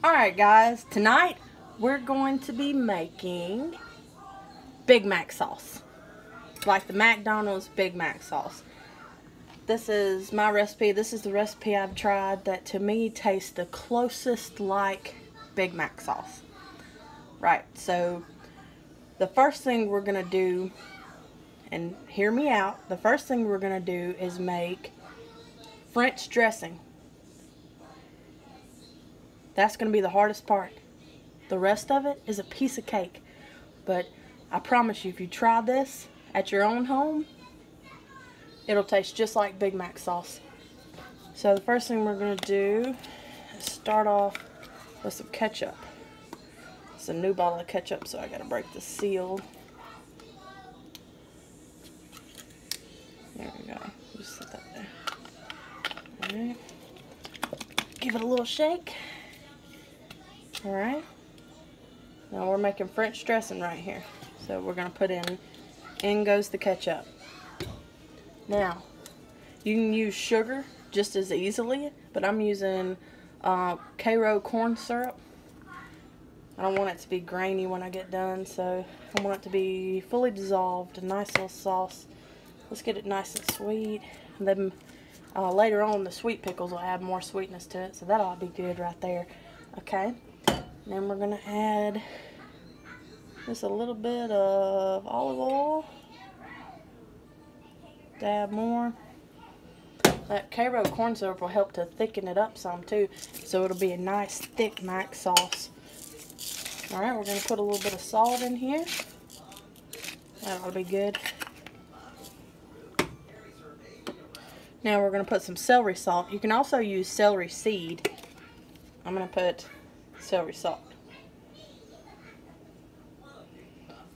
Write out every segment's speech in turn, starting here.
Alright guys, tonight we're going to be making Big Mac sauce. Like the McDonald's Big Mac sauce. This is my recipe. This is the recipe I've tried that to me tastes the closest like Big Mac sauce. Right, so the first thing we're going to do, and hear me out, the first thing we're going to do is make French dressing. That's going to be the hardest part. The rest of it is a piece of cake. But I promise you, if you try this at your own home, it'll taste just like Big Mac sauce. So the first thing we're going to do is start off with some ketchup. It's a new bottle of ketchup, so I got to break the seal. There we go. Just set that there. Alright. Give it a little shake. Alright. Now we're making French dressing right here. So we're going to put in goes the ketchup. Now, you can use sugar just as easily, but I'm using Karo corn syrup. I don't want it to be grainy when I get done, so I want it to be fully dissolved, a nice little sauce. Let's get it nice and sweet. And then later on, the sweet pickles will add more sweetness to it, so that'll be good right there. Okay. Then we're going to add just a little bit of olive oil. Dab more. That Karo corn syrup will help to thicken it up some too, so it'll be a nice thick mac sauce. Alright, we're going to put a little bit of salt in here. That ought to be good. Now we're going to put some celery salt. You can also use celery seed. I'm going to put celery salt.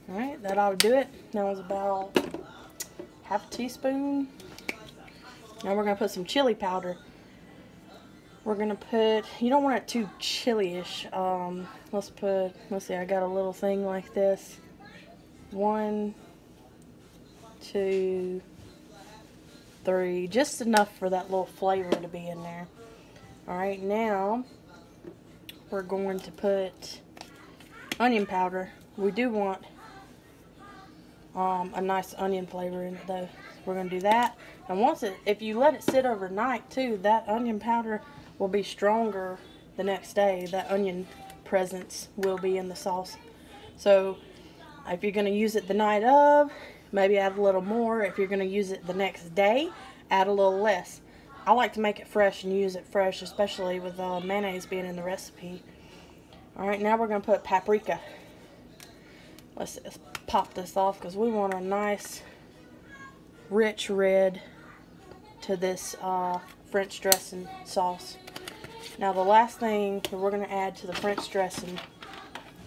Alright, that ought to do it. That was about half a teaspoon. Now we're going to put some chili powder. We're going to put, you don't want it too chili-ish. Let's see, I got a little thing like this. 1, 2, 3. Just enough for that little flavor to be in there. Alright, now we're going to put onion powder. We do want a nice onion flavor in it though. We're going to do that. And if you let it sit overnight too, that onion powder will be stronger the next day. That onion presence will be in the sauce. So if you're going to use it the night of, maybe add a little more. If you're going to use it the next day, add a little less. I like to make it fresh and use it fresh, especially with mayonnaise being in the recipe. Alright, now we're going to put paprika. Let's pop this off because we want a nice rich red to this French dressing sauce. Now the last thing that we're going to add to the French dressing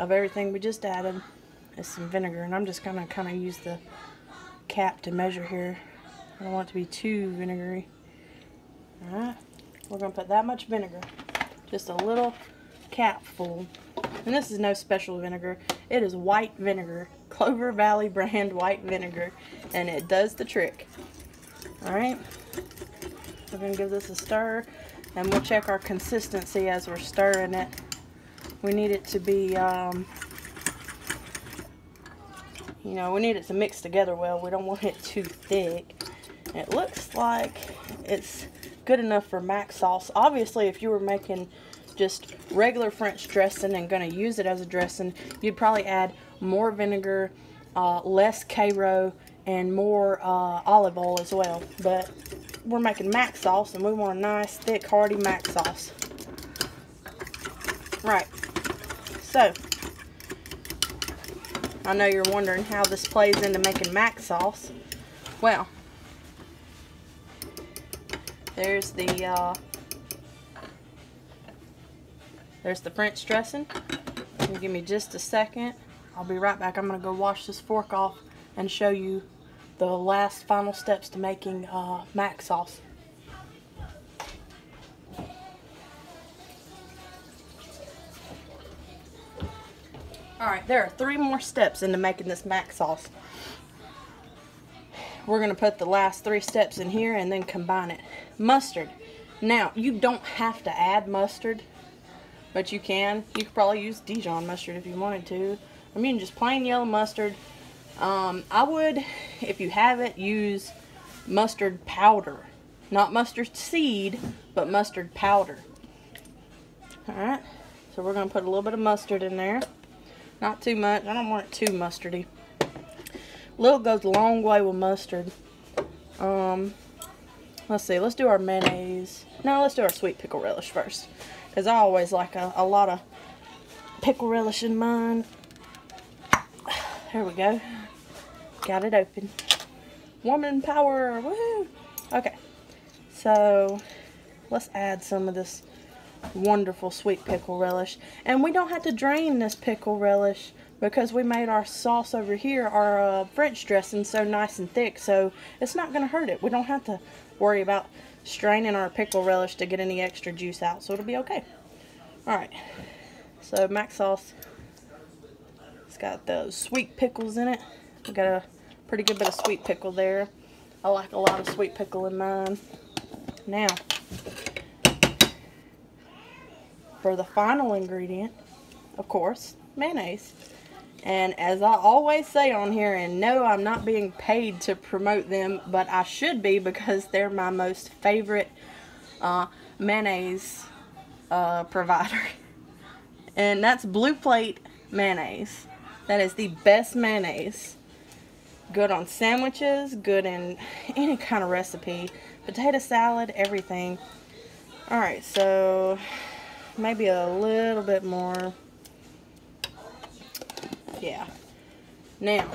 of everything we just added is some vinegar. And I'm just going to kind of use the cap to measure here. I don't want it to be too vinegary. Alright, we're going to put that much vinegar. Just a little cap full. And this is no special vinegar. It is white vinegar. Clover Valley brand white vinegar. And it does the trick. Alright. We're going to give this a stir. And we'll check our consistency as we're stirring it. We need it to be, we need it to mix together well. We don't want it too thick. It looks like it's good enough for mac sauce. Obviously, if you were making just regular French dressing and going to use it as a dressing, you'd probably add more vinegar, less Karo, and more olive oil as well. But we're making mac sauce and we want a nice thick hearty mac sauce. Right, so I know you're wondering how this plays into making mac sauce. Well, there's the French dressing. Give me just a second. I'll be right back. I'm going to go wash this fork off and show you the last final steps to making mac sauce. Alright, there are 3 more steps into making this mac sauce. We're going to put the last 3 steps in here and then combine it. Mustard. Now, you don't have to add mustard, but you could probably use Dijon mustard if you wanted to. I mean, just plain yellow mustard. I would, if you have it, use mustard powder. Not mustard seed, but mustard powder. Alright, so we're going to put a little bit of mustard in there. Not too much. I don't want it too mustardy. Little goes a long way with mustard. Let's see. Let's do our mayonnaise. No, let's do our sweet pickle relish first. Because I always like a lot of pickle relish in mine. There we go. Got it open. Woman power. Woo! Okay. So, let's add some of this wonderful sweet pickle relish. And we don't have to drain this pickle relish because we made our sauce over here, our French dressing, so nice and thick. So, it's not going to hurt it. We don't have to worry about straining our pickle relish to get any extra juice out. So, it'll be okay. Alright. So, mac sauce. It's got those sweet pickles in it. We got a pretty good bit of sweet pickle there. I like a lot of sweet pickle in mine. Now, for the final ingredient, of course, mayonnaise. And as I always say on here, and no, I'm not being paid to promote them, but I should be because they're my most favorite mayonnaise provider. And that's Blue Plate mayonnaise. That is the best mayonnaise. Good on sandwiches, good in any kind of recipe. Potato salad, everything. Alright, so maybe a little bit more. Yeah. Now,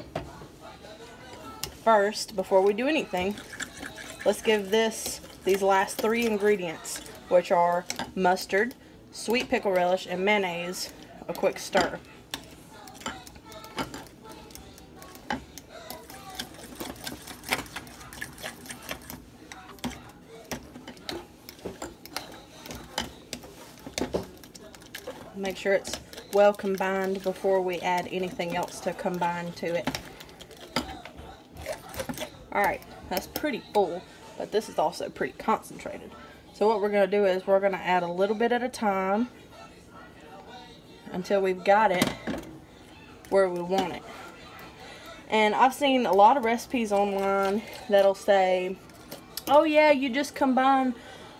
first, before we do anything, let's give these last 3 ingredients, which are mustard, sweet pickle relish, and mayonnaise, a quick stir. Make sure it's well combined before we add anything else to combine to it. Alright, that's pretty full, but this is also pretty concentrated. So what we're going to do is we're going to add a little bit at a time until we've got it where we want it. And I've seen a lot of recipes online that'll say, oh yeah, you just combine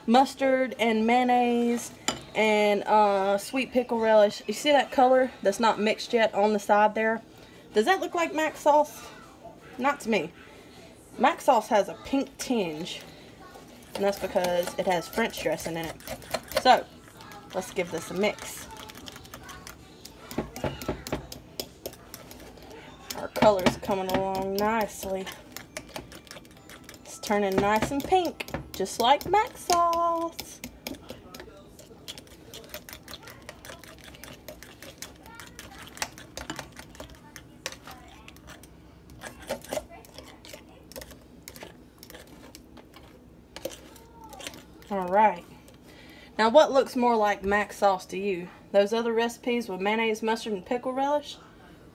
mustard and mayonnaise and sweet pickle relish. You see that color that's not mixed yet on the side there? Does that look like mac sauce? Not to me. Mac sauce has a pink tinge, and that's because it has French dressing in it. So, let's give this a mix. Our color's coming along nicely. It's turning nice and pink, just like mac sauce. Alright, now what looks more like mac sauce to you? Those other recipes with mayonnaise, mustard, and pickle relish?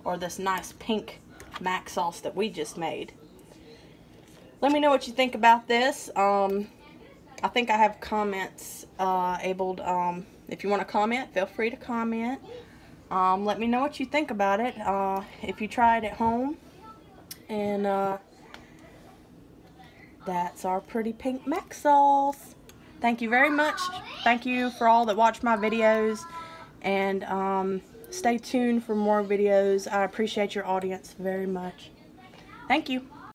Or this nice pink mac sauce that we just made? Let me know what you think about this. I think I have comments enabled. If you want to comment, feel free to comment. Let me know what you think about it. If you try it at home. And that's our pretty pink mac sauce. Thank you very much. Thank you for all that watch my videos. And stay tuned for more videos. I appreciate your audience very much. Thank you.